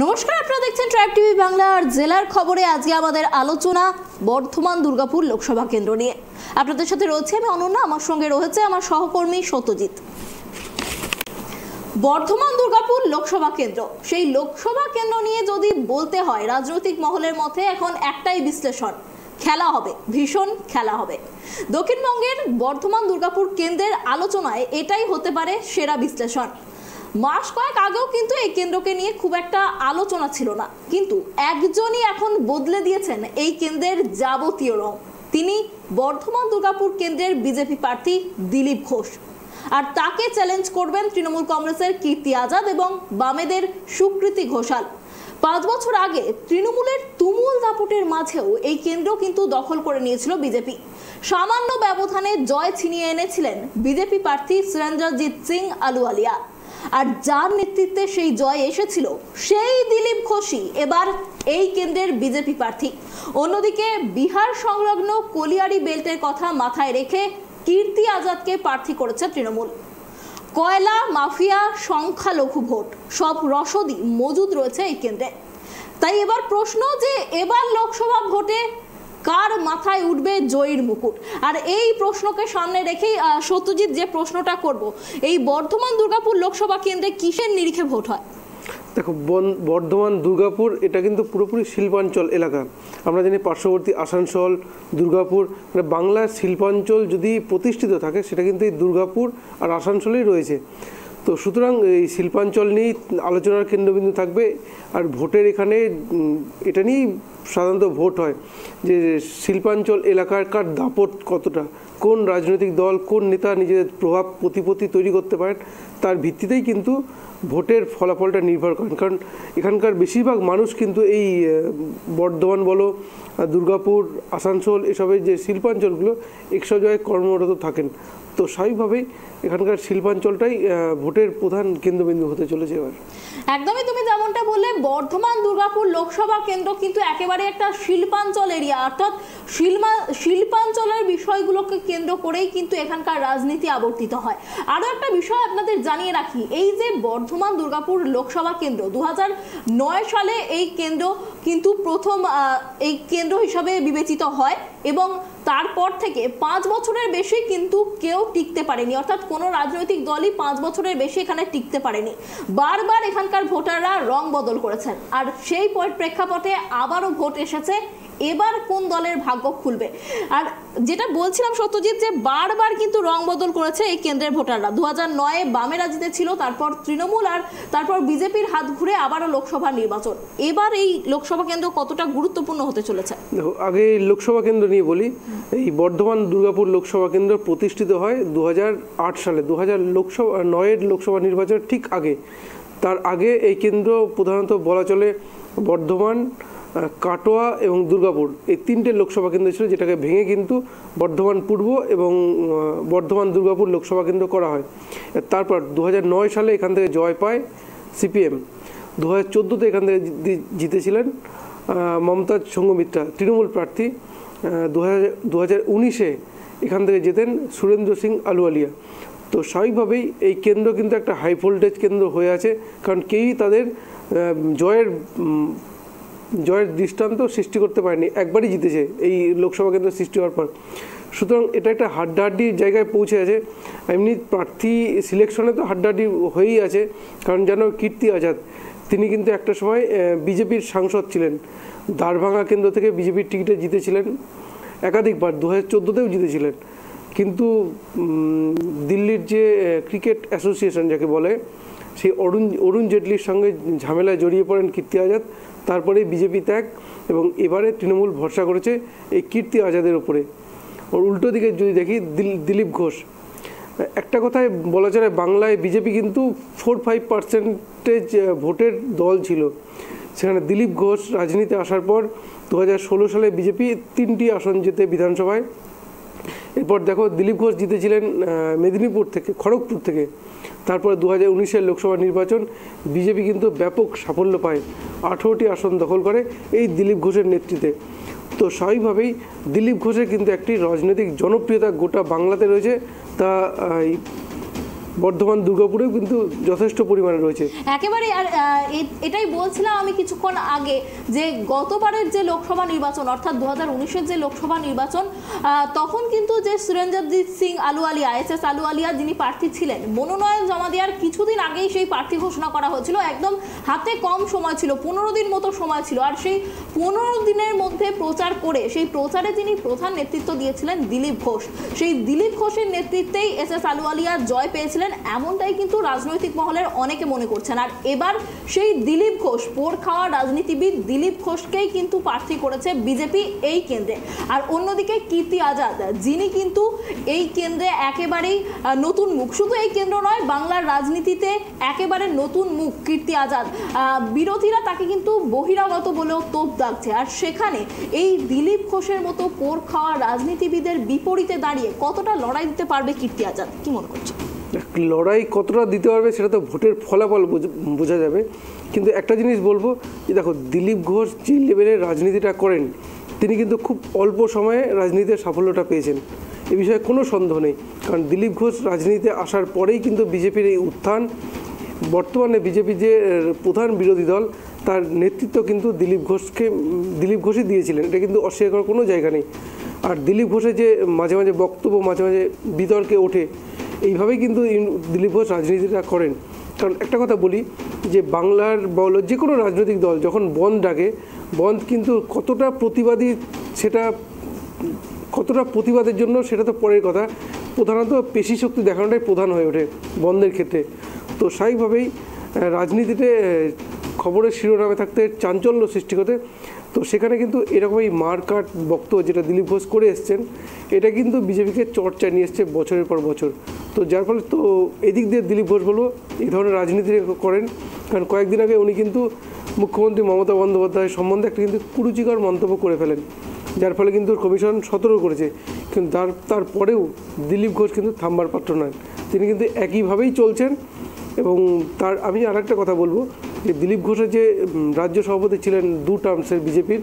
নমস্কার, আপনারা দেখছেন ট্রাইব টিভি বাংলা। আর জেলার খবরে আজকে আমাদের আলোচনা বর্ধমান দুর্গাপুর লোকসভা কেন্দ্র নিয়ে। আপনাদের সাথে রয়েছে আমি অনন্যা, আমার সঙ্গে রয়েছে আমার সহকর্মী সত্যজিৎ। বর্ধমান দুর্গাপুর লোকসভা কেন্দ্র, সেই লোকসভা কেন্দ্র নিয়ে যদি বলতে হয় রাজনৈতিক মহলের মধ্যে এখন একটাই বিশ্লেষণ, খেলা হবে, ভীষণ খেলা হবে। দক্ষিণবঙ্গের বর্ধমান দুর্গাপুর কেন্দ্রের আলোচনায় এটাই হতে পারে সেরা বিশ্লেষণ। মাস কয়েক আগেও কিন্তু এই কেন্দ্রকে নিয়ে খুব একটা আলোচনা ছিল না, কিন্তু একজনই এখন বদলে দিয়েছেন এই কেন্দ্রের যাবতীয় রং। তিনি বর্ধমান দুর্গাপুর কেন্দ্রের বিজেপি প্রার্থী দিলীপ ঘোষ, আর তাকে চ্যালেঞ্জ করবেন তৃণমূল কংগ্রেসের কীর্তি আজাদ এবং বামেদের সুকৃতি ঘোষাল। 5 বছর আগে তৃণমূলের তুমুল দাপটের মাঝেও এই কেন্দ্র কিন্তু দখল করে নিয়েছিল বিজেপি। সামান্য ব্যবধানে জয় ছিনিয়ে এনেছিলেন বিজেপি প্রার্থী সুরেন্দ্রজিৎ সিং আলুওয়ালিয়া। আর যার নেতৃত্বে সেই জয় এসেছিল সেই দিলীপ ঘোষই এবার এই কেন্দ্রের বিজেপি প্রার্থী। অন্যদিকে বিহার সংলগ্ন কলিয়ারি বেল্টের কথা মাথায় রেখে কীর্তি আজাদকে প্রার্থী করেছে তৃণমূল। কয়লা মাফিয়া, সংখ্যালঘু ভোট, সব রসদই মজুদ রয়েছে এই কেন্দ্রে। তাই এবার প্রশ্ন যে এবার লোকসভা ভোটে কার মাথায় উঠবে জয়ীর মুকুট। আর এই প্রশ্নকে সামনে রেখেই সত্যজিৎ যে প্রশ্নটা করব, এই বর্ধমান দুর্গাপুর লোকসভা কেন্দ্রে কিসের নিরিখে ভোট হয়? দেখো, বর্ধমান দুর্গাপুর এটা কিন্তু পুরোপুরি শিল্পাঞ্চল এলাকা। আমরা জানি পার্শ্ববর্তী আসানসোল, দুর্গাপুর, মানে বাংলার শিল্পাঞ্চল যদি প্রতিষ্ঠিত থাকে সেটা কিন্তু এই দুর্গাপুর আর আসানসোলেই রয়েছে। তো সুতরাং এই শিল্পাঞ্চল নিয়েই আলোচনার কেন্দ্রবিন্দু থাকবে। আর ভোটের এখানে এটা নিয়েই সাধারণত ভোট হয়, যে শিল্পাঞ্চল এলাকার দাপট কতটা, কোন রাজনৈতিক দল, কোন নেতা নিজেদের প্রভাব প্রতিপত্তি তৈরি করতে পারেন, তার ভিত্তিতেই কিন্তু ভোটের ফলাফলটা নির্ভর করেন। কারণ এখানকার বেশিরভাগ মানুষ কিন্তু এই বর্ধমান বলো, দুর্গাপুর, আসানসোল এসবের যে শিল্পাঞ্চলগুলো এসব জায়গায় কর্মরত থাকেন। তো স্বাভাবিকভাবেই এখানকার শিল্পাঞ্চলটাই ভোটের প্রধান কেন্দ্রবিন্দু হতে চলেছে এবার। একদমই তুমি যেমনটা বললে, বর্ধমান দুর্গাপুর লোকসভা কেন্দ্র কিন্তু একেবারে একটা শিল্পাঞ্চল এরিয়া, অর্থাৎ শিল্পাঞ্চলের বিষয়গুলোকে কেন্দ্র করেই কিন্তু এখানকার রাজনীতি আবর্তিত হয়। আরও একটা বিষয় আপনাদের জানিয়ে রাখি, এই যে বর্ধমান দুর্গাপুর লোকসভা কেন্দ্র 2009 সালে এই কেন্দ্র কিন্তু প্রথম এই কেন্দ্র হিসাবে বিবেচিত হয় এবং তারপর থেকে 5 বছরের বেশি কিন্তু কেউ টিকতে পারেনি, অর্থাৎ কোনো রাজনৈতিক দলই 5 বছরের বেশি এখানে টিকতে পারেনি। বারবার এখানকার ভোটাররা রং বদল করেছেন, আর সেই প্রেক্ষাপটে আবারও ভোট এসেছে। এবার কোন দলের ভাগ্য খুলবে? আর যেটা বলছিলাম সত্যজিৎ, যে বারবার কিন্তু রং বদল করেছে এই কেন্দ্রের ভোটাররা। 2009-এ বামেরা জিতেছিল, তারপর তৃণমূল, আর তারপর বিজেপির হাত ঘুরে আবারও লোকসভা নির্বাচন। এবার এই লোকসভা কেন্দ্র কতটা গুরুত্বপূর্ণ হতে চলেছে? দেখো, আগে লোকসভা কেন্দ্র নিয়ে বলি। এই বর্ধমান দুর্গাপুর লোকসভা কেন্দ্র প্রতিষ্ঠিত হয় 2008 সালে, 2009-এর লোকসভা নির্বাচনের ঠিক আগে। তার আগে এই কেন্দ্র প্রধানত বলা চলে বর্ধমান, কাটোয়া এবং দুর্গাপুর এই 3টে লোকসভা কেন্দ্র ছিল, যেটাকে ভেঙে কিন্তু বর্ধমান পূর্ব এবং বর্ধমান দুর্গাপুর লোকসভা কেন্দ্র করা হয়। তারপর 2009 সালে এখান থেকে জয় পায় সিপিএম। 2014-তে এখান থেকে জিতেছিলেন মমতাজ সঙ্ঘমিত্রা, তৃণমূল প্রার্থী। 2019-এ এখান থেকে জেতেন সুরেন্দ্র সিং আলুওয়ালিয়া। তো স্বাভাবিকভাবেই এই কেন্দ্র কিন্তু একটা হাই ভোল্টেজ কেন্দ্র হয়ে আছে, কারণ কেউই তাদের জয়ের দৃষ্টান্ত সৃষ্টি করতে পারেনি। একবারই জিতেছে এই লোকসভা কেন্দ্র সৃষ্টি হওয়ার পর। সুতরাং এটা একটা হাড্ডাহাড্ডির জায়গায় পৌঁছে আছে। এমনি প্রার্থী সিলেকশনে তো হাড্ডাহাড্ডি হয়েই আছে, কারণ জানো কীর্তি আজাদ তিনি কিন্তু একটা সময় বিজেপির সাংসদ ছিলেন। দ্বারভাঙা কেন্দ্র থেকে বিজেপির টিকিটে জিতেছিলেন একাধিকবার, 2014-তেও জিতেছিলেন। কিন্তু দিল্লির যে ক্রিকেট অ্যাসোসিয়েশন যাকে বলে, সেই অরুণ জেটলির সঙ্গে ঝামেলায় জড়িয়ে পড়েন কীর্তি আজাদ। তারপরে বিজেপি ত্যাগ এবং এবারে তৃণমূল ভরসা করেছে এই কীর্তি আজাদের ওপরে। ওর উল্টো দিকে যদি দেখি দিলীপ ঘোষ, একটা কথায় বলা চলে বাংলায় বিজেপি কিন্তু 4-5% ভোটের দল ছিল। সেখানে দিলীপ ঘোষ রাজনীতিতে আসার পর 2016 সালে বিজেপি 3টি আসন জেতে বিধানসভায়। এরপর দেখো, দিলীপ ঘোষ জিতেছিলেন মেদিনীপুর থেকে, খড়গপুর থেকে। তারপরে 2019-এর লোকসভা নির্বাচন বিজেপি কিন্তু ব্যাপক সাফল্য পায়, 18টি আসন দখল করে এই দিলীপ ঘোষের নেতৃত্বে। তো স্বাভাবিকভাবেই দিলীপ ঘোষের কিন্তু একটি রাজনৈতিক জনপ্রিয়তা গোটা বাংলাতে রয়েছে। তা বর্ধমান দুর্গাপুরেও কিন্তু যথেষ্ট পরিমাণে রয়েছে। একেবারে। আর এটাই বলছিলাম আমি কিছুক্ষণ আগে যে গতবারের যে লোকসভা নির্বাচন অর্থাৎ 2019-এর যে লোকসভা নির্বাচন, তখন কিন্তু যে সুরেন্দ্রজিৎ সিং আলুওয়ালিয়া, এসএস আলুওয়ালিয়া যিনি প্রার্থী ছিলেন, মনোনয়ন জমা দেওয়ার কিছুদিন আগেই সেই প্রার্থী ঘোষণা করা হয়েছিল। একদম হাতে কম সময় ছিল, 15 দিন মতো সময় ছিল। আর সেই 15 দিনের মধ্যে প্রচার করে সেই প্রচারে যিনি প্রধান নেতৃত্ব দিয়েছিলেন দিলীপ ঘোষ, সেই দিলীপ ঘোষের নেতৃত্বেই এসএস আলুওয়ালিয়া জয় পেয়েছিলেন, এমনটাই কিন্তু রাজনৈতিক মহলের অনেকে মনে করছেন। আর এবার সেই দিলীপ ঘোষ, পোড় খাওয়া রাজনীতিবিদ দিলীপ ঘোষকেই কিন্তু প্রার্থী করেছে বিজেপি এই কেন্দ্রে। আর অন্যদিকে কীর্তি আজাদ, যিনি কিন্তু এই কেন্দ্রে একেবারেই নতুন মুখ, শুধু এই কেন্দ্র নয়, বাংলার রাজনীতিতে একেবারে নতুন মুখ কীর্তি আজাদ। বিরোধীরা তাকে কিন্তু বহিরাগত বলেও তোপ দাগছে। আর সেখানে এই দিলীপ ঘোষের মতো পোড় খাওয়া রাজনীতিবিদের বিপরীতে দাঁড়িয়ে কতটা লড়াই দিতে পারবে কীর্তি আজাদ, কি মনে করছো? লড়াই কতটা দিতে পারবে সেটা তো ভোটের ফলাফল বোঝা যাবে। কিন্তু একটা জিনিস বলবো যে দেখো, দিলীপ ঘোষ যে লেভেলের রাজনীতিটা করেন, তিনি কিন্তু খুব অল্প সময়ে রাজনীতিতে সাফল্যটা পেয়েছেন, এ বিষয়ে কোনো সন্দেহ নেই। কারণ দিলীপ ঘোষ রাজনীতিতে আসার পরেই কিন্তু বিজেপির এই উত্থান। বর্তমানে বিজেপি যে প্রধান বিরোধী দল, তার নেতৃত্ব কিন্তু দিলীপ ঘোষই দিয়েছিলেন, এটা কিন্তু অস্বীকার করার কোনো জায়গা নেই। আর দিলীপ ঘোষের যে মাঝে মাঝে বক্তব্য, মাঝে মাঝে বিতর্কে ওঠে, এইভাবেই কিন্তু দিলীপ ঘোষ রাজনীতিটা করেন। কারণ একটা কথা বলি যে বাংলার বলো যে কোনো রাজনৈতিক দল যখন বন্ধ ডাকে, বন্ধ কিন্তু কতটা প্রতিবাদের জন্য সেটা তো পরের কথা, প্রধানত পেশি শক্তি দেখানোটাই প্রধান হয়ে ওঠে বন্ধের ক্ষেত্রে। তো স্বাভাবিকভাবেই রাজনীতিতে খবরের শিরোনামে থাকতে চাঞ্চল্য সৃষ্টি করতে, তো সেখানে কিন্তু এরকমই মারকাট বক্তব্য যেটা দিলীপ ঘোষ করে এসছেন, এটা কিন্তু বিজেপিকে চর্চায় নিয়ে এসছে বছরের পর বছর। তো যার ফলে তো এদিক দিয়ে দিলীপ ঘোষ বলবো এই ধরনের রাজনীতি করেন। কারণ কয়েকদিন আগে উনি কিন্তু মুখ্যমন্ত্রী মমতা বন্দ্যোপাধ্যায়ের সম্বন্ধে একটা কিন্তু কুরুচিকর মন্তব্য করে ফেলেন, যার ফলে কিন্তু কমিশন সতর্ক করেছে। কিন্তু তারপরেও দিলীপ ঘোষ কিন্তু থামবার পাত্র নয়, তিনি কিন্তু একইভাবেই চলছেন। এবং আমি আরেকটা কথা বলবো যে দিলীপ ঘোষের যে রাজ্য সভাপতি ছিলেন 2 টার্মসের বিজেপির,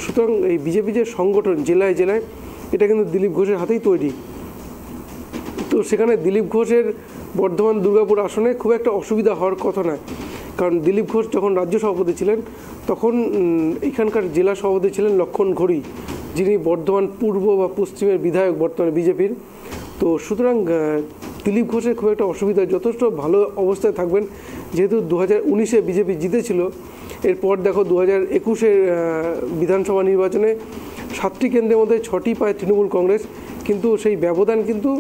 সুতরাং এই বিজেপি যে সংগঠন জেলায় জেলায়, এটা কিন্তু দিলীপ ঘোষের হাতেই তৈরি। তো সেখানে দিলীপ ঘোষের বর্ধমান দুর্গাপুর আসনে খুব একটা অসুবিধা হওয়ার কথা নয়। কারণ দিলীপ ঘোষ যখন রাজ্য সভাপতি ছিলেন, তখন এখানকার জেলা সভাপতি ছিলেন লক্ষণ ঘড়ি, যিনি বর্ধমান পূর্ব বা পশ্চিমের বিধায়ক বর্তমানে বিজেপির। তো সুতরাং দিলীপ ঘোষের খুব একটা অসুবিধা, যথেষ্ট ভালো অবস্থায় থাকবেন। যেহেতু 2019-এ বিজেপি জিতেছিল, এরপর দেখো 2021-এর বিধানসভা নির্বাচনে 7টি কেন্দ্রের মধ্যে 6টি পায় তৃণমূল কংগ্রেস, কিন্তু সেই ব্যবধান কিন্তু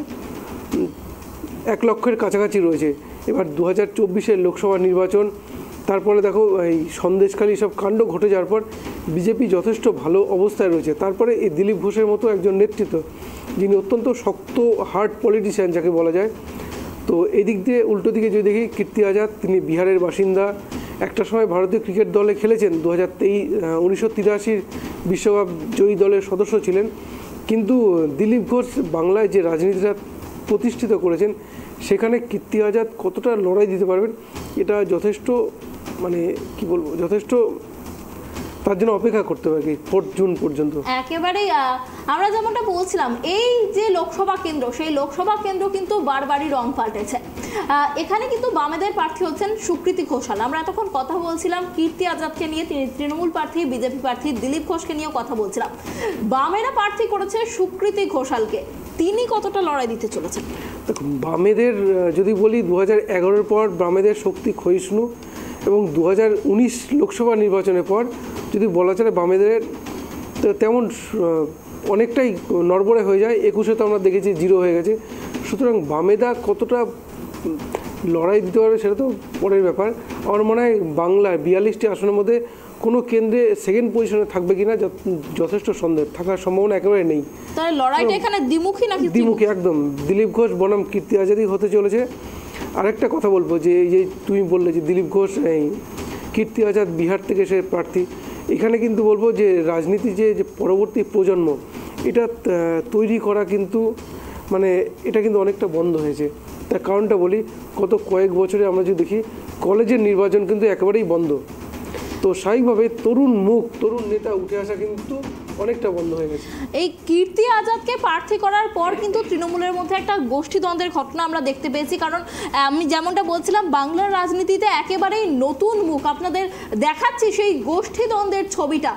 1 লক্ষের কাছাকাছি রয়েছে। এবার 2024-এর লোকসভা নির্বাচন, তারপরে দেখো এই সন্দেশখালী সব কাণ্ড ঘটে যাওয়ার পর বিজেপি যথেষ্ট ভালো অবস্থায় রয়েছে। তারপরে এই দিলীপ ঘোষের মতো একজন নেতৃত্ব, যিনি অত্যন্ত শক্ত হার্ড পলিটিশিয়ান যাকে বলা যায়। তো এই দিক দিয়ে উল্টো দিকে যদি দেখি, কীর্তি আজাদ, তিনি বিহারের বাসিন্দা, একটা সময় ভারতীয় ক্রিকেট দলে খেলেছেন, 1983 বিশ্বকাপ জয়ী দলের সদস্য ছিলেন। কিন্তু দিলীপ ঘোষ বাংলায় যে রাজনীতিটা প্রতিষ্ঠিত করেছেন, সেখানে কীর্তি আজাদ কতটা লড়াই দিতে পারবেন, এটা যথেষ্ট কি বলবো, যথেষ্ট তার জন্য অপেক্ষা করতে হবে 4 জুন পর্যন্ত। একেবারেই আমরা যেমনটা বলছিলাম, এই যে লোকসভা কেন্দ্র, সেই লোকসভা কেন্দ্র কিন্তু বারবারই রং পাল্টেছে। এখানে কিন্তু বামেদের প্রার্থী হচ্ছেন সুকৃতি ঘোষাল। আমরা এতক্ষণ কথা বলছিলাম কীর্তি আজাদকে নিয়ে, তিনি তৃণমূল প্রার্থী, বিজেপি প্রার্থী দিলীপ ঘোষকে নিয়েও কথা বলছিলাম। বামেরা প্রার্থী করেছে সুকৃতি ঘোষালকে, তিনি কতটা লড়াই দিতে চলেছেন? দেখুন, বামেদের যদি বলি, 2011-এর পর বামেদের শক্তি ক্ষয়িষ্ণু, এবং 2019 লোকসভা নির্বাচনের পর যদি বলা চলে বামেদের তেমন অনেকটাই নড়বড়ে হয়ে যায়। 21-এ তো আমরা দেখেছি 0 হয়ে গেছে। সুতরাং বামেদা কতটা লড়াই দিতে পারবে সেটা তো পরের ব্যাপার। আমার মনে হয় বাংলার 42টি আসনের মধ্যে কোনো কেন্দ্রে সেকেন্ড পজিশনে থাকবে কিনা যথেষ্ট সন্দেহ, থাকার সম্ভাবনা একেবারে নেই। তাহলে লড়াইটা এখানে দ্বিমুখী নাকি? দ্বিমুখী একদম। দিলীপ ঘোষ বনাম কীর্তি আজাদই হতে চলেছে। আরেকটা কথা বলবো যে এই যে তুমি বললে যে দিলীপ ঘোষ, এই কীর্তি আজাদ বিহার থেকে সে প্রার্থী, এখানে কিন্তু বলবো যে রাজনীতি যে পরবর্তী প্রজন্ম, এটা তৈরি করা কিন্তু এটা কিন্তু অনেকটা বন্ধ হয়েছে। তার কারণটা বলি, গত কয়েক বছরে আমরা যদি দেখি কলেজের নির্বাচন কিন্তু একেবারেই বন্ধ। তো স্বাভাবিকভাবে তরুণ মুখ, তরুণ নেতা উঠে আসা কিন্তু অনেকটা বন্ধ হয়ে গেছে। এই কীর্তি আজাদকে প্রার্থী করার পর কিন্তু তৃণমূলের মধ্যে একটা গোষ্ঠীদ্বন্দ্বের ঘটনা আমরা দেখতে পেয়েছি, কারণ আমি যেমনটা বলছিলাম বাংলার রাজনীতিতে একেবারেই নতুন মুখ আপনাদের দেখাচ্ছি সেই গোষ্ঠীদ্বন্দ্বের ছবিটা।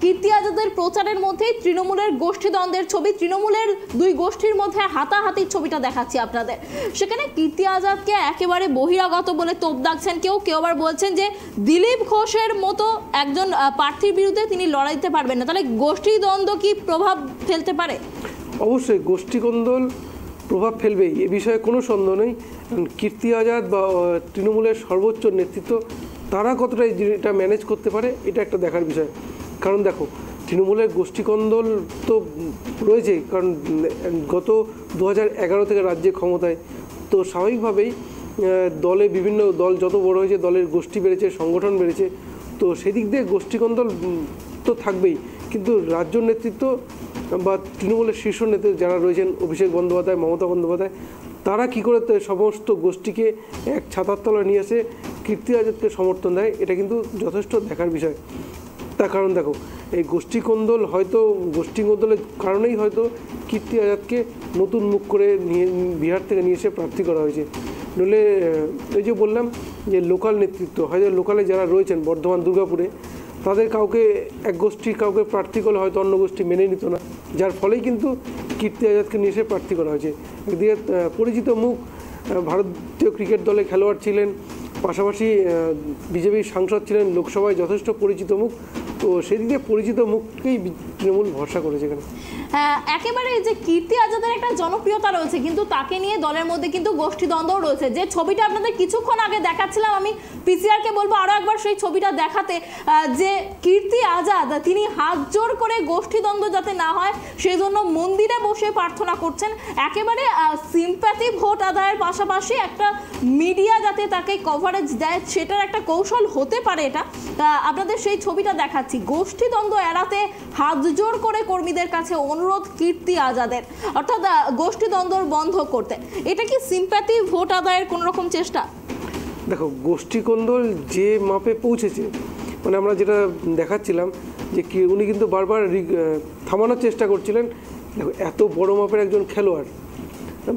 কীর্তি আজাদের প্রচারের মধ্যেই তৃণমূলের গোষ্ঠীদ্বন্দ্বের ছবি, তৃণমূলের দুই গোষ্ঠীর মধ্যে হাতাহাতির ছবিটা দেখাচ্ছি আপনাদের। সেখানে কীর্তি আজাদকে একেবারে বহিরাগত বলে তোপ দাগছেন কেউ, কেউ আবার বলছেন যে দিলীপ ঘোষের মতো একজন প্রার্থীর বিরুদ্ধে তিনি লড়াই দিতে পারবেন না। তাহলে গোষ্ঠীদ্বন্দ্ব কি প্রভাব ফেলতে পারে? অবশ্যই গোষ্ঠীকন্দল প্রভাব ফেলবেই, এ বিষয়ে কোনো সন্দেহ নেই। কীর্তি আজাদ বা তৃণমূলের সর্বোচ্চ নেতৃত্ব তারা কতটা এটা ম্যানেজ করতে পারে এটা একটা দেখার বিষয়। কারণ দেখো তৃণমূলের গোষ্ঠীকন্দল তো রয়েছেই, কারণ গত 2011 থেকে রাজ্যে ক্ষমতায়, তো স্বাভাবিকভাবেই দলে বিভিন্ন দল যত বড় হয়েছে দলের গোষ্ঠী বেড়েছে, সংগঠন বেড়েছে, তো সেদিক দিয়ে গোষ্ঠীকন্দল তো থাকবেই। কিন্তু রাজ্য নেতৃত্ব বা তৃণমূলের শীর্ষ নেতৃত্ব যারা রয়েছেন অভিষেক বন্দ্যোপাধ্যায়, মমতা বন্দ্যোপাধ্যায়, তারা কী করে সমস্ত গোষ্ঠীকে এক ছাতার তলায় নিয়ে এসে কীর্তি আজাদকে সমর্থন দেয়, এটা কিন্তু যথেষ্ট দেখার বিষয়। তার কারণ দেখো এই গোষ্ঠীকন্দল গোষ্ঠীকন্দলের কারণেই হয়তো কীর্তি আজাদকে নতুন মুখ করে নিয়ে বিহার থেকে নিয়ে এসে প্রার্থী করা হয়েছে। নইলে এই যে বললাম যে লোকাল নেতৃত্ব হয়তো লোকালে যারা রয়েছেন বর্ধমান দুর্গাপুরে, তাদের কাউকে এক গোষ্ঠীর কাউকে প্রার্থী করলে হয়তো অন্য গোষ্ঠী মেনে নিত না, যার ফলেই কিন্তু কীর্তি আজাদকে নিয়ে এসে প্রার্থী করা হয়েছে। একদিকে পরিচিত মুখ, ভারতীয় ক্রিকেট দলে খেলোয়াড় ছিলেন, পাশাপাশি বিজেপির সাংসদ ছিলেন, লোকসভায় যথেষ্ট পরিচিত মুখ, তো সেদিক দিয়ে পরিচিত মুখকেই তৃণমূল ভরসা করেছে এখানে। একেবারে যে কীর্তি আজাদের একটা জনপ্রিয়তা রয়েছে, কিন্তু তাকে নিয়ে দলের মধ্যে কিন্তু গোষ্ঠীদ্বন্দ্বও রয়েছে। যে ছবিটা আপনাদের কিছুক্ষণ আগে দেখাচ্ছিলাম, আমি পিসিআরকে বলবো আরও একবার সেই ছবিটা দেখাতে, যে কীর্তি আজাদ তিনি হাত জোর করে গোষ্ঠীদ্বন্দ্ব যাতে না হয় সেই জন্য মন্দিরে বসে প্রার্থনা করছেন। একেবারে সিম্প্যাথি ভোট আদায়ের পাশাপাশি একটা মিডিয়া যাতে তাকে কভারেজ দেয় সেটার একটা কৌশল হতে পারে এটা। আপনাদের সেই ছবিটা দেখাচ্ছি, গোষ্ঠীদ্বন্দ্ব এড়াতে হাত জোর করে কর্মীদের কাছে অনুরোধ কীর্তি আজাদের, অর্থাৎ গোষ্ঠীদ্বন্দ্ব বন্ধ করতে। এটা কি সিম্প্যাথি ভোট আদায়ের কোন রকম চেষ্টা? দেখো গোষ্ঠীকন্দল যে মাপে পৌঁছেছে, মানে আমরা যেটা দেখাচ্ছিলাম যে কি উনি কিন্তু বারবার থামানোর চেষ্টা করছিলেন। দেখো এত বড় মাপের একজন খেলোয়াড়,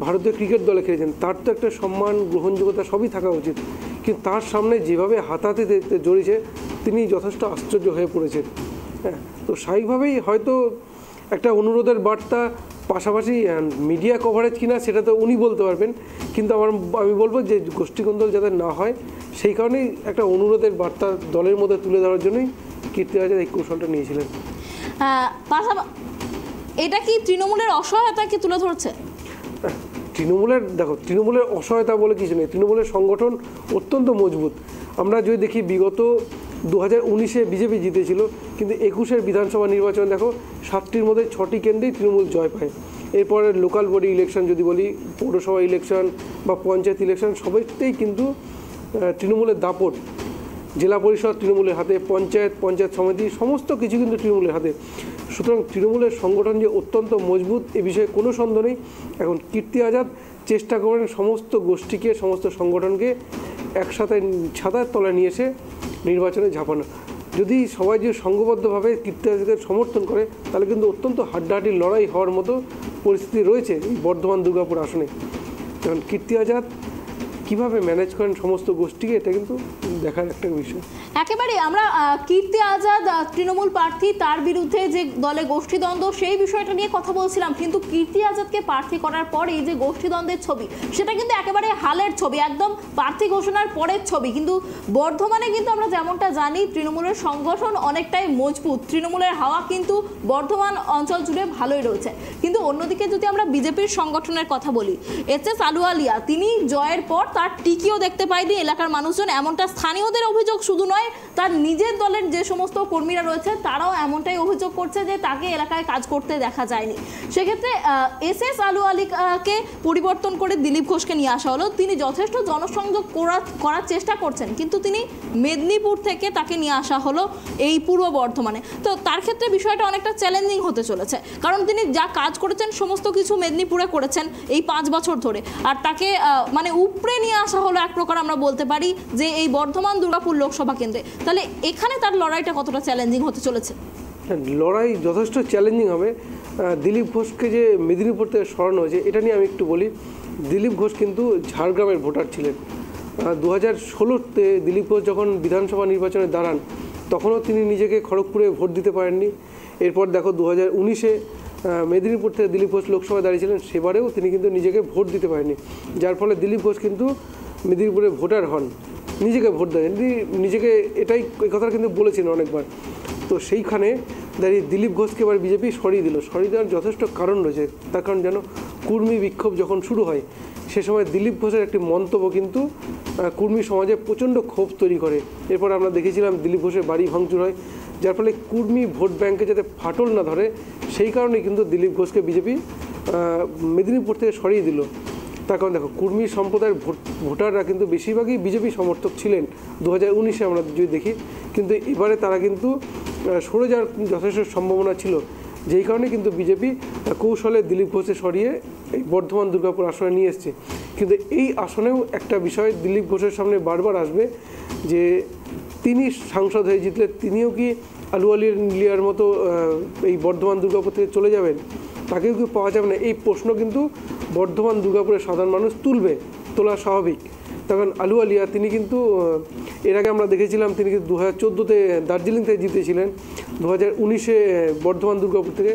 ভারতীয় ক্রিকেট দলে খেলেছেন, তার তো একটা সম্মান গ্রহণযোগ্যতা সবই থাকা উচিত, কিন্তু তার সামনে যেভাবে হাতাহাতি জড়িয়েছে তিনি যথেষ্ট আশ্চর্য হয়ে পড়েছেন। হ্যাঁ, তো স্বাভাবিকভাবেই হয়তো একটা অনুরোধের বার্তা, পাশাপাশি মিডিয়া কভারেজ কিনা সেটা তো উনি বলতে পারবেন, কিন্তু আমি বলবো যে গোষ্ঠীকন্দল যাতে না হয় সেই কারণেই একটা অনুরোধের বার্তা দলের মধ্যে তুলে ধরার জন্যই কীর্তি আজাদ এই কৌশলটা নিয়েছিলেন। এটা কি তৃণমূলের অসহায়তাকে তুলে ধরছে? তৃণমূলের অসহায়তা বলে কিছু নেই, তৃণমূলের সংগঠন অত্যন্ত মজবুত। আমরা যদি দেখি বিগত 2019-এ বিজেপি জিতেছিল, কিন্তু 21-এর বিধানসভা নির্বাচন দেখো 7টির মধ্যে 6টি কেন্দ্রেই তৃণমূল জয় পায়। এরপরে লোকাল বডি ইলেকশন যদি বলি, পৌরসভা ইলেকশন বা পঞ্চায়েত ইলেকশন, সবাইতেই কিন্তু তৃণমূলের দাপট। জেলা পরিষদ তৃণমূলের হাতে, পঞ্চায়েত সমিতি সমস্ত কিছু কিন্তু তৃণমূলের হাতে। সুতরাং তৃণমূলের সংগঠন যে অত্যন্ত মজবুত এ বিষয়ে কোনো সন্দেহ নেই। এখন কীর্তি আজাদ চেষ্টা করেন সমস্ত গোষ্ঠীকে, সমস্ত সংগঠনকে একসাথে ছাতার তলায় নিয়ে এসে নির্বাচনে ঝাঁপানো। যদি সবাই যে সংঘবদ্ধভাবে কীর্তি আজাদের সমর্থন করে তাহলে কিন্তু অত্যন্ত হাড্ডাহাড্ডি লড়াই হওয়ার মতো পরিস্থিতি রয়েছে এই বর্ধমান দুর্গাপুর আসনে। কারণ কীর্তি আজাদ কীভাবে ম্যানেজ করেন সমস্ত গোষ্ঠীকে, এটা কিন্তু দেখার একটা বিষয়। একেবারে আমরা কীর্তি আজাদ তৃণমূল প্রার্থী, তার বিরুদ্ধে যে দলে গোষ্ঠীদ্বন্দ্ব সেই বিষয়টা নিয়ে কথা বলছিলাম, কিন্তু কীর্তি আজাদকে প্রার্থী করার পরে এই যে গোষ্ঠীদ্বন্দ্বের ছবি সেটা কিন্তু একেবারে হালের ছবি, একদম প্রার্থী ঘোষণার পরের ছবি। কিন্তু বর্ধমানে কিন্তু আমরা যেমনটা জানি তৃণমূলের সংগঠন অনেকটাই মজবুত, তৃণমূলের হাওয়া কিন্তু বর্ধমান অঞ্চল জুড়ে ভালোই রয়েছে। কিন্তু অন্যদিকে যদি আমরা বিজেপির সংগঠনের কথা বলি, HS আলুওয়ালিয়া তিনি জয়ের পর তার টিকিও দেখতে পায়নি এলাকার মানুষজন, এমনটা স্থানীয়দের অভিযোগ শুধু নয়, তার নিজের দলের যে সমস্ত কর্মীরা রয়েছে তারাও এমনটাই অভিযোগ করছে যে তাকে এলাকায় কাজ করতে দেখা যায়নি। সেক্ষেত্রে SS আলুওয়ালিয়াকে পরিবর্তন করে দিলীপ ঘোষকে নিয়ে আসা হলো। তিনি যথেষ্ট জনসংযোগ করার চেষ্টা করছেন, কিন্তু তিনি মেদিনীপুর থেকে তাকে নিয়ে আসা হলো এই পূর্ব বর্ধমানে। তো তার ক্ষেত্রে বিষয়টা অনেকটা চ্যালেঞ্জিং হতে চলেছে, কারণ তিনি যা কাজ করেছেন সমস্ত কিছু মেদিনীপুরে করেছেন এই 5 বছর ধরে, আর তাকে মানে উপরে নিয়ে আসা হলো এক প্রকার আমরা বলতে পারি যে এই বর্ধমান দুর্গাপুর লোকসভা কেন্দ্রে। তাহলে এখানে তার লড়াইটা কতটা চ্যালেঞ্জিং হতে চলেছে? লড়াই যথেষ্ট চ্যালেঞ্জিং হবে। দিলীপ ঘোষকে যে মেদিনীপুর থেকে সরানো হয়েছে এটা নিয়ে আমি একটু বলি। দিলীপ ঘোষ কিন্তু ঝাড়গ্রামের ভোটার ছিলেন। 2016-তে দিলীপ ঘোষ যখন বিধানসভা নির্বাচনে দাঁড়ান তখনও তিনি নিজেকে খড়গপুরে ভোট দিতে পারেননি। এরপর দেখো 2019-এ মেদিনীপুর থেকে দিলীপ ঘোষ লোকসভায় দাঁড়িয়েছিলেন, সেবারেও তিনি কিন্তু নিজেকে ভোট দিতে পারেননি, যার ফলে দিলীপ ঘোষ কিন্তু মেদিনীপুরে ভোটার হন, নিজেকে ভোট দেন। নিজেকে এই কথাটা কিন্তু বলেছেন অনেকবার। তো সেইখানে দাঁড়িয়ে দিলীপ ঘোষকে এবার বিজেপি সরিয়ে দেওয়ার যথেষ্ট কারণ রয়েছে। তার কারণ যেন কুর্মী বিক্ষোভ যখন শুরু হয় সে সময় দিলীপ ঘোষের একটি মন্তব্য কিন্তু কুর্মী সমাজে প্রচণ্ড ক্ষোভ তৈরি করে। এরপর আমরা দেখেছিলাম দিলীপ ঘোষের বাড়ি ভাঙচুর হয়, যার ফলে কুর্মী ভোট ব্যাংকে যাতে ফাটল না ধরে সেই কারণে কিন্তু দিলীপ ঘোষকে বিজেপি মেদিনীপুর থেকে সরিয়ে দিল। তার কারণ দেখো কুর্মী সম্প্রদায়ের ভোটাররা কিন্তু বেশিরভাগই বিজেপি সমর্থক ছিলেন 2019-এ আমরা যদি দেখি, কিন্তু এবারে তারা কিন্তু সরে যাওয়ার যথেষ্ট সম্ভাবনা ছিল, যেই কারণে কিন্তু বিজেপি কৌশলে দিলীপ ঘোষকে সরিয়ে এই বর্ধমান দুর্গাপুর আসনে নিয়ে এসছে। কিন্তু এই আসনেও একটা বিষয় দিলীপ ঘোষের সামনে বারবার আসবে যে তিনি সাংসদ হয়ে জিতলে তিনিও কি আলুওয়ালিয়ার মতো এই বর্ধমান দুর্গাপুর থেকে চলে যাবেন, তাকেও কি পাওয়া যাবে না, এই প্রশ্ন কিন্তু বর্ধমান দুর্গাপুরের সাধারণ মানুষ তোলা স্বাভাবিক। তখন আলুওয়ালিয়া তিনি কিন্তু এর আগে আমরা দেখেছিলাম তিনি কিন্তু 2014-তে দার্জিলিং থেকে জিতেছিলেন, 2019-এ বর্ধমান দুর্গাপুর থেকে।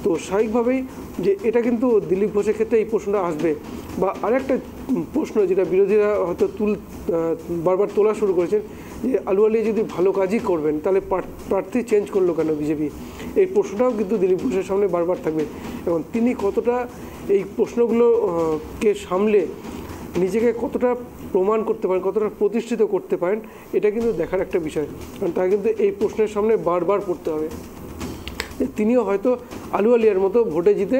তো স্বাভাবিকভাবেই যে এটা কিন্তু দিলীপ ঘোষের ক্ষেত্রে এই প্রশ্নটা আসবে। বা আরেকটা প্রশ্ন যেটা বিরোধীরা হয়তো বারবার তোলা শুরু করেছেন যে আলুওয়ালিয়া যদি ভালো কাজই করবেন তাহলে প্রার্থী চেঞ্জ করলো কেন বিজেপি, এই প্রশ্নটাও কিন্তু দিলীপ ঘোষের সামনে বারবার থাকবে। এবং তিনি কতটা এই প্রশ্নগুলোকে সামলে নিজেকে কতটা প্রমাণ করতে পারেন, কতটা প্রতিষ্ঠিত করতে পারেন, এটা কিন্তু দেখার একটা বিষয়। কারণ তাকে কিন্তু এই প্রশ্নের সামনে বারবার পড়তে হবে। তিনিও হয়তো আলুওয়ালিয়ার মতো ভোটে জিতে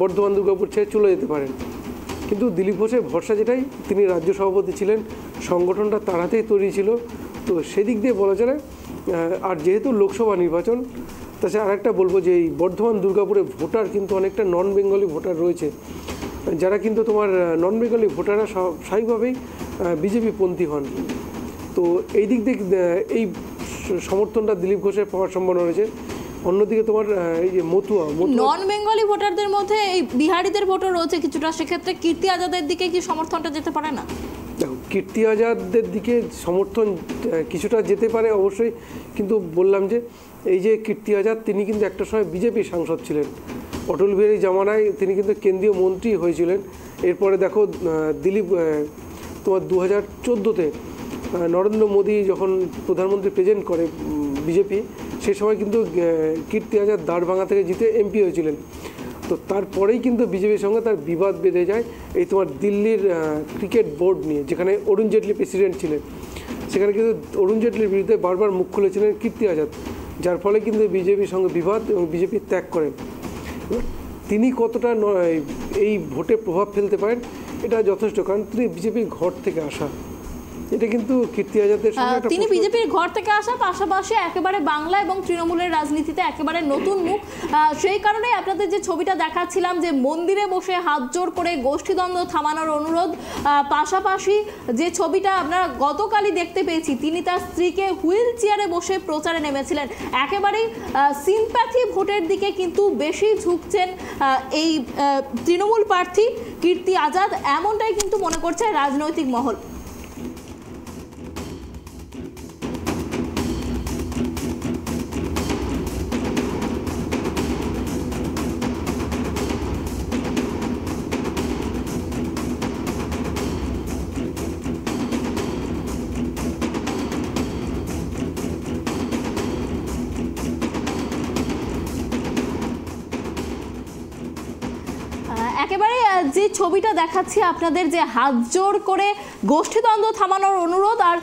বর্ধমান দুর্গাপুর ছেড়ে চলে যেতে পারেন। কিন্তু দিলীপ ঘোষের ভরসা যেটাই, তিনি রাজ্য সভাপতি ছিলেন, সংগঠনটা তার হাতেই তৈরি ছিল, তো সেদিক দিয়ে বলা চলে। আর যেহেতু লোকসভা নির্বাচন, তাছাড়া আরেকটা বলবো যে এই বর্ধমান দুর্গাপুরে ভোটার কিন্তু অনেকটা নন বেঙ্গলি ভোটার রয়েছে, যারা কিন্তু তোমার নন বেঙ্গলি ভোটাররা স্বাভাবিকভাবেই বিজেপিপন্থী হন। তো এই দিক দিয়ে এই সমর্থনটা দিলীপ ঘোষের পাওয়ার সম্ভাবনা রয়েছে। অন্যদিকে তোমার এই যে মতুয়া নন বেঙ্গলি ভোটারদের মধ্যে এই বিহারিদের ভোটও রয়েছে কিছুটা, সেক্ষেত্রে কীর্তি আজাদের দিকে কি সমর্থনটা যেতে পারে না? দেখো কীর্তি আজাদের দিকে সমর্থন কিছুটা যেতে পারে অবশ্যই, কিন্তু বললাম যে এই যে কীর্তি আজাদ তিনি কিন্তু একটা সময় বিজেপি সাংসদ ছিলেন, অটল বিহারী জামানায় তিনি কিন্তু কেন্দ্রীয় মন্ত্রী হয়েছিলেন। এরপরে দেখো দিলীপ তোমার 2014-তে নরেন্দ্র মোদী যখন প্রধানমন্ত্রী প্রেজেন্ট করে বিজেপি, সে সময় কিন্তু কীর্তি আজাদ দাঁড়ভাঙা থেকে জিতে এমপি হয়েছিলেন। তো তারপরেই কিন্তু বিজেপির সঙ্গে তার বিবাদ বেঁধে যায় এই তোমার দিল্লির ক্রিকেট বোর্ড নিয়ে, যেখানে অরুণ জেটলি প্রেসিডেন্ট ছিলেন। সেখানে কিন্তু অরুণ জেটলির বিরুদ্ধে বারবার মুখ খুলেছিলেন কীর্তি আজাদ, যার ফলে কিন্তু বিজেপির সঙ্গে বিবাদ এবং বিজেপি ত্যাগ করেন। তিনি কতটা এই ভোটে প্রভাব ফেলতে পারেন এটা যথেষ্ট, কারণ তিনি বিজেপির ঘর থেকে আসা, এটা কিন্তু কীর্তি আজাদের সঙ্গে তিনি বিজেপির ঘর থেকে আসা, পাশাপাশি একেবারে বাংলা এবং তৃণমূলের রাজনীতিতে একেবারে নতুন মুখ। সেই কারণে আপনাদের যে ছবিটা দেখাচ্ছিলাম যে মন্দিরে বসে হাত জোর করে গোষ্ঠীদ্বন্দ্ব থামানোর অনুরোধ, পাশাপাশি যে ছবিটা আপনারা গতকালই দেখতে পেয়েছি তিনি তার স্ত্রীকে হুইল চেয়ারে বসে প্রচারে নেমেছিলেন। একেবারেই সিম্প্যাথি ভোটের দিকে কিন্তু বেশি ঝুঁকছেন এই তৃণমূল প্রার্থী কীর্তি আজাদ, এমনটাই কিন্তু মনে করছে রাজনৈতিক মহল। একেবারে যে ছবিটা দেখাচ্ছি আপনাদের, যে হাত জোর করে গোষ্ঠীদ্বন্দ্ব থামানোর অনুরোধ, আর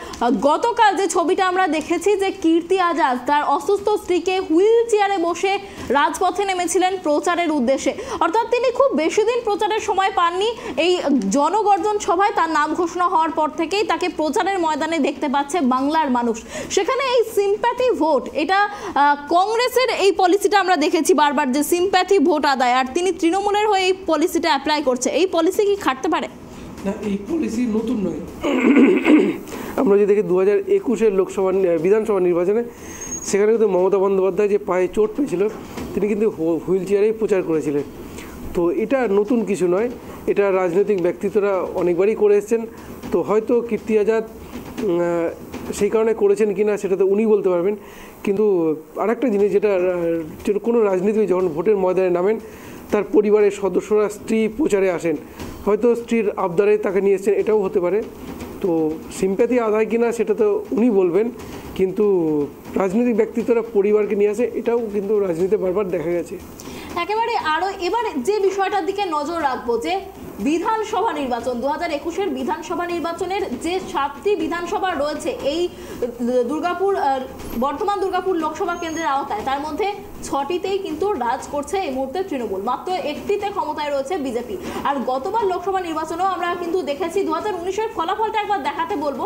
গতকাল যে ছবিটা আমরা দেখেছি যে কীর্তি আজাদ তার অসুস্থ স্ত্রীকে হুইল চেয়ারে বসে রাজপথে নেমেছিলেন প্রচারের উদ্দেশ্যে। অর্থাৎ তিনি খুব বেশি দিন প্রচারের সময় পাননি, এই জনগর্জন সভায় তার নাম ঘোষণা হওয়ার পর থেকেই তাকে প্রচারের ময়দানে দেখতে পাচ্ছে বাংলার মানুষ। সেখানে এই সিম্প্যাথি ভোট, এটা কংগ্রেসের এই পলিসিটা আমরা দেখেছি বারবার যে সিম্প্যাথি ভোট আদায়, আর তিনি তৃণমূলের হয়ে এই পলিসিটা অ্যাপ্লাই করছে। এই পলিসি কি খাটতে পারে? না, এই পলিসি নতুন নয়। আমরা যদি দেখি 2021-এর লোকসভা বিধানসভা নির্বাচনে সেখানে কিন্তু মমতা বন্দ্যোপাধ্যায় যে পায়ে চোট পেয়েছিল তিনি কিন্তু হুইল চেয়ারেই প্রচার করেছিলেন। তো এটা নতুন কিছু নয়, এটা রাজনৈতিক ব্যক্তিত্বরা অনেকবারই করে এসেছেন। তো হয়তো কীর্তি আজাদ সেই কারণে করেছেন কি না সেটা তো উনি বলতে পারবেন। কিন্তু আরেকটা জিনিস যেটা কোনো রাজনীতি যখন ভোটের ময়দানে নামেন তার পরিবারের সদস্যরা স্ত্রী প্রচারে আসেন, হয়তো স্ত্রীর আবদারে তাকে নিয়ে এসেছেন, এটাও হতে পারে। তো সিম্প্যাথি আদায় কিনা সেটা তো উনি বলবেন, কিন্তু রাজনৈতিক ব্যক্তিত্বরা পরিবারকে নিয়ে আসে, এটাও কিন্তু রাজনীতিতে বারবার দেখা গেছে। একেবারে আরো এবার যে বিষয়টার দিকে নজর রাখবো যে বিধানসভা নির্বাচন 2021-এর বিধানসভা নির্বাচনের যে 7টি বিধানসভা রয়েছে এই বর্ধমান দুর্গাপুর লোকসভা কেন্দ্রের আওতায়, তার মধ্যে 6টিতেই কিন্তু রাজ করছে এই মুহূর্তে তৃণমূল, মাত্র 1টিতে ক্ষমতায় রয়েছে বিজেপি। আর গতবার লোকসভা নির্বাচনেও আমরা কিন্তু দেখেছি 2019-এর ফলাফলটা একবার দেখাতে বলবো,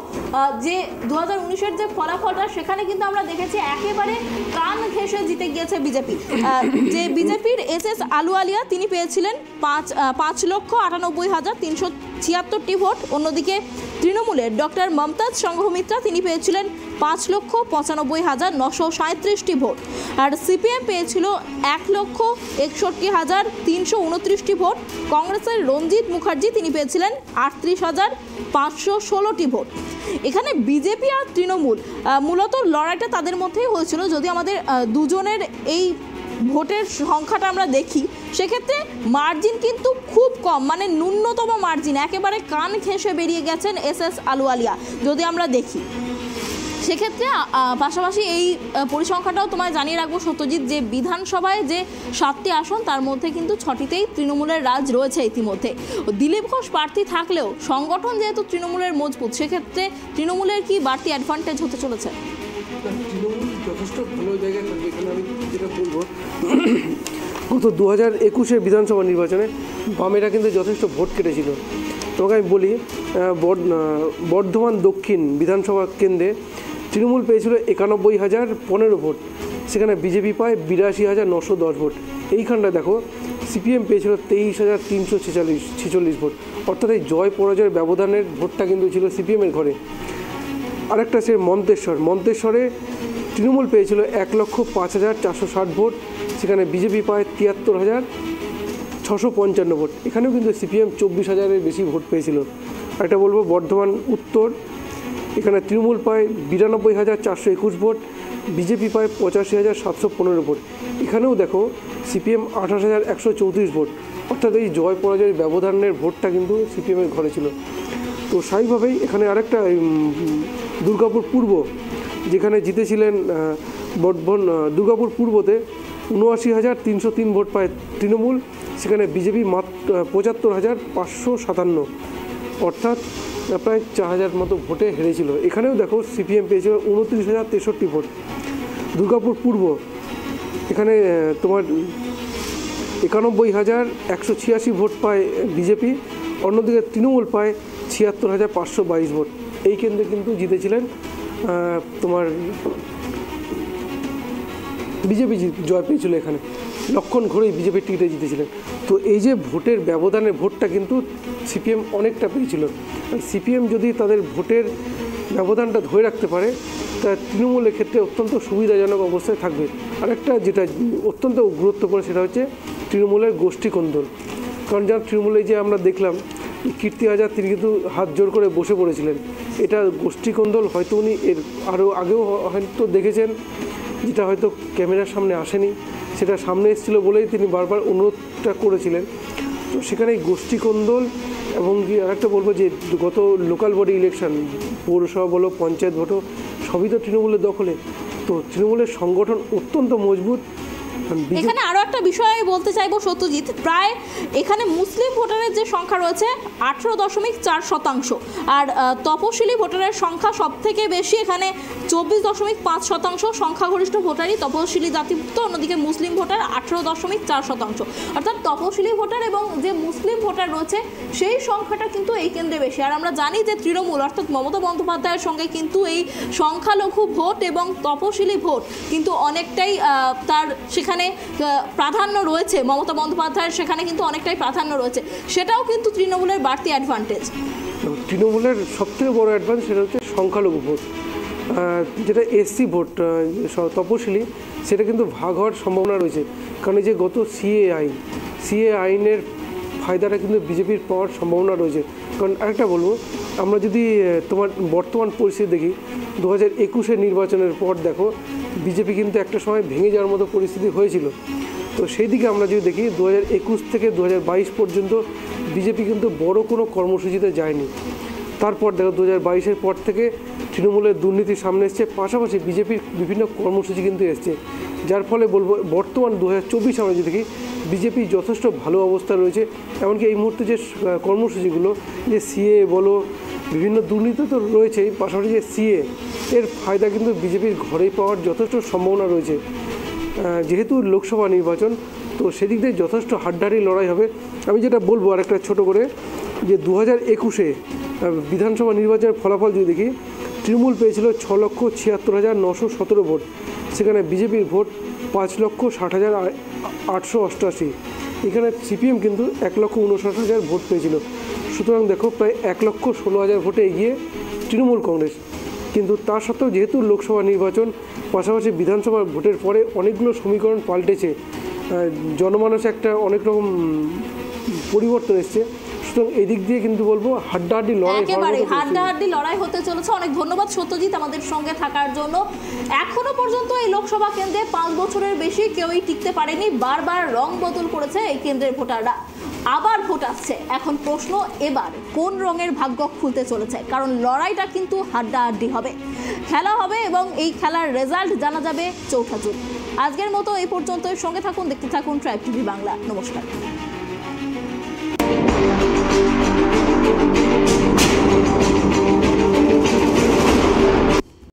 যে 2019-এর যে ফলাফলটা সেখানে কিন্তু আমরা দেখেছি একেবারে কান ঘেঁষে জিতে গিয়েছে বিজেপি। যে বিজেপির এস আলুওয়ালিয়া তিনি পেয়েছিলেন 5,98,376টি ভোট। অন্যদিকে তৃণমূলের ডক্টর মমতাজ সংঘমিত্রা তিনি পেয়েছিলেন 5,95,937টি ভোট। আর সিপিএম পেয়েছিল 1,61,329টি ভোট। কংগ্রেসের রঞ্জিত মুখার্জি তিনি পেয়েছিলেন 38,516টি ভোট। এখানে বিজেপি আর তৃণমূল মূলত লড়াইটা তাদের মধ্যেই হয়েছিল। যদি আমাদের দুজনের এই ভোটের সংখ্যাটা আমরা দেখি সেক্ষেত্রে মার্জিন কিন্তু খুব কম, মানে ন্যূনতম মার্জিন, একেবারে কান ঘেঁষে বেরিয়ে গেছেন এস আলুওয়ালিয়া যদি আমরা দেখি। সেক্ষেত্রে পাশাপাশি এই পরিসংখ্যাটাও তোমায় জানিয়ে রাখবো সত্যজিৎ, যে বিধানসভায় যে 7টি আসন তার মধ্যে কিন্তু 6টিতেই তৃণমূলের রাজ রয়েছে ইতিমধ্যে। দিলীপ ঘোষ প্রার্থী থাকলেও সংগঠন যেহেতু তৃণমূলের মজবুত, সেক্ষেত্রে তৃণমূলের কি বাড়তি অ্যাডভান্টেজ হতে চলেছে? তৃণমূল যথেষ্ট ভালো জায়গায় থাকবে। এখানে আমি যেটা বলবো, গত 2021-এর বিধানসভা নির্বাচনে বামেরা কিন্তু যথেষ্ট ভোট কেটেছিল। তোমাকে আমি বলি, বর্ধমান দক্ষিণ বিধানসভা কেন্দ্রে তৃণমূল পেয়েছিল 91,015 ভোট, সেখানে বিজেপি পায় 82,910 ভোট। এইখানটা দেখো সিপিএম পেয়েছিল 23,346 ভোট, অর্থাৎ এই জয় পরাজয়ের ব্যবধানের ভোটটা কিন্তু ছিল সিপিএমের ঘরে। আরেকটা সে মন্তেশ্বরে তৃণমূল পেয়েছিল 1,05,460 ভোট, সেখানে বিজেপি পায় 73,655 ভোট। এখানেও কিন্তু সিপিএম 24,000-এর বেশি ভোট পেয়েছিল। একটা বলবো বর্ধমান উত্তর, এখানে তৃণমূল পায় 92,421 ভোট, বিজেপি পায় 85,715 ভোট। এখানেও দেখো সিপিএম 28,134 ভোট, অর্থাৎ এই জয় পরাজয়ের ব্যবধানের ভোটটা কিন্তু সিপিএমের ঘরে ছিল। তো স্বাভাবিকভাবেই এখানে আরেকটা দুর্গাপুর পূর্ব, যেখানে জিতেছিলেন দুর্গাপুর পূর্বতে 79,303 ভোট পায় তৃণমূল, সেখানে বিজেপি মাত্র 75,557, অর্থাৎ প্রায় 4,000 মতো ভোটে হেরেছিল। এখানেও দেখো সিপিএম পেয়েছিল 29,063 ভোট। দুর্গাপুর পূর্ব এখানে তোমার 91,186 ভোট পায় বিজেপি, অন্যদিকে তৃণমূল পায় 76,522 ভোট। এই কেন্দ্রে কিন্তু জিতেছিলেন তোমার বিজেপি জয় পেয়েছিল। এখানে লক্ষণ ঘোরেই বিজেপির টিকিটে জিতেছিলেন। তো এই যে ভোটের ব্যবধানের ভোটটা কিন্তু সিপিএম অনেকটা পেয়েছিল। সিপিএম যদি তাদের ভোটের ব্যবধানটা ধরে রাখতে পারে তা তৃণমূলের ক্ষেত্রে অত্যন্ত সুবিধাজনক অবস্থায় থাকবে। আরেকটা যেটা অত্যন্ত গুরুত্বপূর্ণ সেটা হচ্ছে তৃণমূলের গোষ্ঠী কোন্দল। কারণ যার তৃণমূলে যে আমরা দেখলাম কীর্তি আজাদ তিনি কিন্তু হাত জোর করে বসে পড়েছিলেন, এটা গোষ্ঠী কোন্দল। হয়তো উনি এর আরও আগেও হয়তো দেখেছেন, যেটা হয়তো ক্যামেরার সামনে আসেনি, সেটা সামনে এসেছিলো বলেই তিনি বারবার অনুরোধটা করেছিলেন। তো সেখানে গোষ্ঠী কোন্দল এবং কি আরেকটা বলবো যে গত লোকাল বডি ইলেকশন, পৌরসভা বলো পঞ্চায়েত ভোটও সবই তো তৃণমূলের দখলে। তো তৃণমূলের সংগঠন অত্যন্ত মজবুত। এখানে আরো একটা বিষয় বলতে চাইবো সত্যজিৎ, প্রায় এখানে মুসলিম ভোটারের যে সংখ্যা রয়েছে 18.4%, আর তপশিলি ভোটারের সংখ্যা সব থেকে বেশি, এখানে 24.5%। সংখ্যাগরিষ্ঠ ভোটারই তপশিলি জাতিভুক্ত, অন্যদিকে মুসলিম ভোটার 18.4%। অর্থাৎ তপশিলি ভোটার এবং যে মুসলিম ভোটার রয়েছে সেই সংখ্যাটা কিন্তু এই কেন্দ্রে বেশি। আর আমরা জানি যে তৃণমূল অর্থাৎ মমতা বন্দ্যোপাধ্যায়ের সঙ্গে কিন্তু এই সংখ্যালঘু ভোট এবং তপশিলি ভোট কিন্তু অনেকটাই তার সেখানে প্রাধান্য রয়েছে। মমতা বন্দ্যোপাধ্যায়ের সেখানে কিন্তু অনেকটাই প্রাধান্য রয়েছে, সেটাও কিন্তু তৃণমূলের বাড়তি অ্যাডভান্টেজ। তৃণমূলের সবথেকে বড় অ্যাডভান্স সেটা হচ্ছে সংখ্যালঘু ভোট। যেটা এসসি ভোট তপশিলি, সেটা কিন্তু ভাগ হওয়ার সম্ভাবনা রয়েছে। কারণ এই যে গত সিএ আইনের ফায়দাটা কিন্তু বিজেপির পাওয়ার সম্ভাবনা রয়েছে। কারণ আরেকটা বলবো, আমরা যদি তোমার বর্তমান পরিস্থিতি দেখি, 2021-এর নির্বাচনের পর দেখো বিজেপি কিন্তু একটা সময় ভেঙে যাওয়ার মতো পরিস্থিতি হয়েছিল। তো সেই দিকে আমরা যদি দেখি 2021 থেকে 2022 পর্যন্ত বিজেপি কিন্তু বড় কোনো কর্মসূচিতে যায়নি। তারপর দেখো 2022-এর পর থেকে তৃণমূলের দুর্নীতি সামনে এসছে, পাশাপাশি বিজেপির বিভিন্ন কর্মসূচি কিন্তু এসছে, যার ফলে বলবো বর্তমান 2024 আমরা যদি দেখি বিজেপি যথেষ্ট ভালো অবস্থা রয়েছে। এমনকি এই মুহূর্তে যে কর্মসূচিগুলো, যে সিএ বলো, বিভিন্ন দুর্নীতি তো রয়েছেই, পাশাপাশি যে সিএ এর ফায়দা কিন্তু বিজেপির ঘরেই পাওয়ার যথেষ্ট সম্ভাবনা রয়েছে। যেহেতু লোকসভা নির্বাচন, তো সেদিক দিয়ে যথেষ্ট হাড্ডাহাড্ডি লড়াই হবে। আমি যেটা বলবো আরেকটা ছোট করে, যে 2021-এ বিধানসভা নির্বাচনের ফলাফল যদি দেখি, তৃণমূল পেয়েছিল 6,76,917 ভোট, সেখানে বিজেপির ভোট 5,60,888। এখানে সিপিএম কিন্তু 1,59,000 ভোট পেয়েছিল। সুতরাং দেখো প্রায় 1,16,000 ভোটে এগিয়ে তৃণমূল কংগ্রেস। কিন্তু তা সত্ত্বেও যেহেতু লোকসভা নির্বাচন, পাশাপাশি বিধানসভা ভোটের পরে অনেকগুলো সমীকরণ পাল্টেছে, জনমানসে একটা অনেক রকম পরিবর্তন এসছে। সুতরাং এই দিক দিয়ে কিন্তু বলবো হাড্ডাহাড্ডি লড়াই, একেবারে হাড্ডাহাড্ডি লড়াই হতে চলেছে। অনেক ধন্যবাদ সত্যজিৎ আমাদের সঙ্গে থাকার জন্য। এখনো পর্যন্ত এই লোকসভা কেন্দ্রে 5 বছরের বেশি কেউই টিকতে পারেনি, বারবার রং বদল করেছে এই কেন্দ্রের ভোটাররা, আবার ভোট আসছে। এখন প্রশ্ন, এবার কোন রঙের ভাগ্য খুলতে চলেছে, কারণ লড়াইটা কিন্তু হাড্ডাহাড্ডি হবে, খেলা হবে এবং এই খেলার রেজাল্ট জানা যাবে 4 জুন। আজকের মতো এই পর্যন্ত, সঙ্গে থাকুন, দেখতে থাকুন ট্রাইব টিভি বাংলা। নমস্কার।